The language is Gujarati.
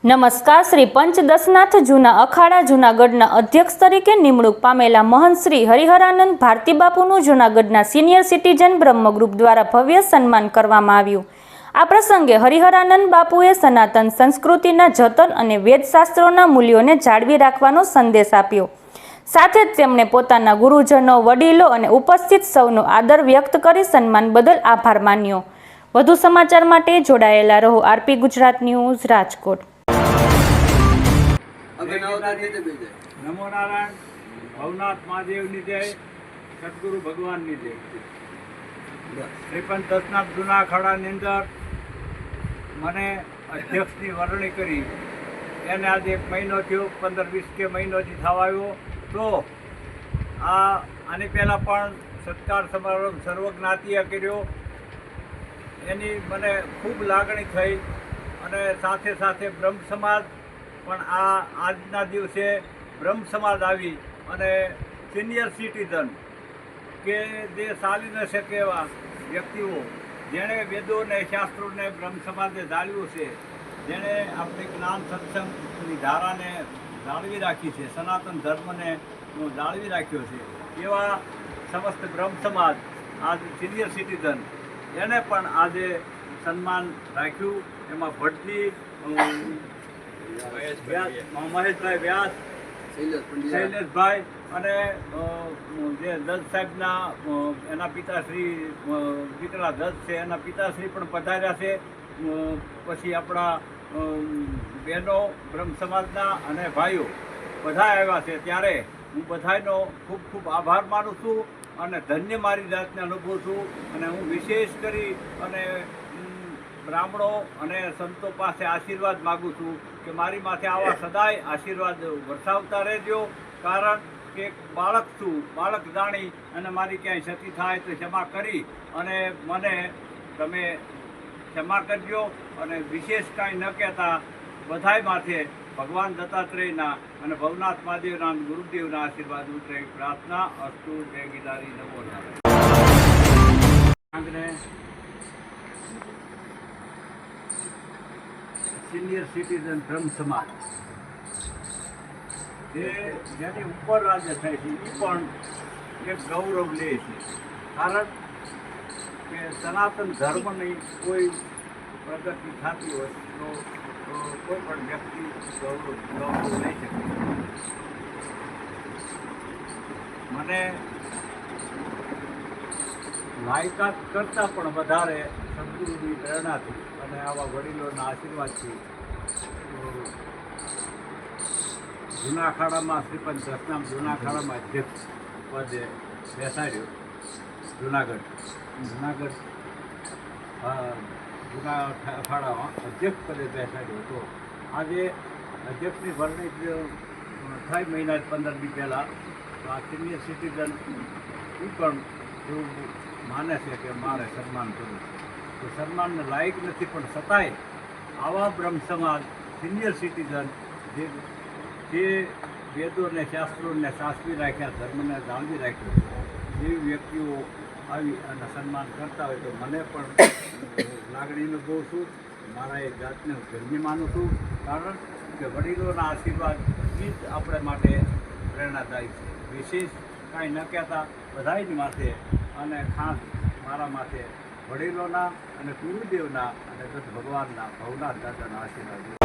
નમસ્કાર. શ્રી પંચદશનાથ જૂના અખાડા જૂનાગઢના અધ્યક્ષ તરીકે નિમણૂક પામેલા મહંત શ્રી હરિહરાનંદ ભારતી બાપુનું જૂનાગઢના સિનિયર સિટીઝન બ્રહ્મગ્રુપ દ્વારા ભવ્ય સન્માન કરવામાં આવ્યું. આ પ્રસંગે હરિહરાનંદ બાપુએ સનાતન સંસ્કૃતિના જતન અને વેદશાસ્ત્રોના મૂલ્યોને જાળવી રાખવાનો સંદેશ આપ્યો. સાથે જ તેમણે પોતાના ગુરુજનો, વડીલો અને ઉપસ્થિત સૌનો આદર વ્યક્ત કરી સન્માન બદલ આભાર માન્યો. વધુ સમાચાર માટે જોડાયેલા રહો. RP Gujarat news, Rajkot. નમો નારાયણ. ભવનાથ મહાદેવની જય, સદગુરુ ભગવાનની જય. શ્રી પંચદશનાથ જૂના અખાડાની અંદર મને અધ્યક્ષની વરણી કરી એને આજે 1 મહિનો થયો, 15-20 કે મહિનોથી થવા આવ્યો. તો આની પહેલાં પણ સત્કાર સમારંભ સર્વજ્ઞાતિએ કર્યો. એની મને ખૂબ લાગણી થઈ અને સાથે સાથે બ્રહ્મ સમાજ પણ આજના દિવસે બ્રહ્મ સમાજ આવી અને સિનિયર સિટીઝન કે જે ચાલી ન શકે એવા વ્યક્તિઓ જેણે વેદોને, શાસ્ત્રોને, બ્રહ્મ સમાજને જાળવ્યું છે, જેણે આપણી જ્ઞાન સત્સંગની ધારાને જાળવી રાખી છે, સનાતન ધર્મને જાળવી રાખ્યો છે, એવા સમસ્ત બ્રહ્મ સમાજ આજ સિનિયર સિટીઝન એને પણ આજે સન્માન રાખ્યું. એમાં ભટ્ટજી, મહેશભાઈ વ્યાસ, શૈલેષભાઈ અને જે જજ સાહેબના એના પિતાશ્રી દીકરા જજ છે એના પિતાશ્રી પણ પધાર્યા છે. પછી આપણા બહેનો બ્રહ્મ સમાજના અને ભાઈઓ બધા આવ્યા છે. ત્યારે હું બધાનો ખૂબ ખૂબ આભાર માનું છું અને ધન્ય મારી જાતને અનુભવું છું. અને હું વિશેષ કરી અને બ્રાહ્મણો અને સંતો પાસે આશીર્વાદ માગું છું કે મારી માથે આવા સદાય આશીર્વાદ વરસાવતા રહેજો. કારણ કે બાળક છું, બાળક જાણી અને મારી ક્યાંય ક્ષતિ થાય તો ક્ષમા કરી અને મને તમે ક્ષમા કરજો. અને વિશેષ કાંઈ ન કહેતા બધાય માથે ભગવાન દત્તાત્રેયના અને ભવનાથ મહાદેવના ગુરુદેવના આશીર્વાદ ઉતરે પ્રાર્થના. અસ્તુ. જય ગિરધારી. નમો નારાયણ. સિનિયર સિટીઝન બ્રહ્મ સમાજ જેની ઉપર રાજ્ય થાય છે એ પણ એક ગૌરવ લે છે. કારણ કે સનાતન ધર્મની કોઈ પ્રગતિ થતી હોય તો કોઈ પણ વ્યક્તિ ગૌરવ લઈ શકે. મને લાયકાત કરતાં પણ વધારે સદગુરુની પ્રેરણાથી અને આવા વડીલોના આશીર્વાદથી જૂના અખાડામાં શ્રી પંચદશનાથ જૂના અખાડામાં અધ્યક્ષ પદે બેસાડ્યો. જૂના અખાડામાં અધ્યક્ષ પદે બેસાડ્યો હતો. આજે અધ્યક્ષની વરણી થઈ મહિના 15 દી પહેલાં. તો આ સિનિયર સિટીઝન એ પણ એવું માને છે કે મારે સન્માન કરવું. તો સન્માનને લાયક નથી, પણ છતાંય આવા બ્રહ્મ સમાજ સિનિયર સિટીઝન જે વેદોને, શાસ્ત્રોને સાચવી રાખ્યા, ધર્મને જાળવી રાખ્યો, એવી વ્યક્તિઓ આવી અને સન્માન કરતા હોય તો મને પણ લાગણી અનુભવું છું. મારા એ જાતને ધન્ય માનું છું. કારણ કે વડીલોના આશીર્વાદ જ આપણે માટે પ્રેરણાદાયી છે. વિશેષ કાંઈ ન કહેતા બધાની માથે અને ખાસ મારા માથે વડીલોના અને ગુરુદેવના અને દત્ત ભગવાનના ભવનાથ દાદાના આશીર્વાદ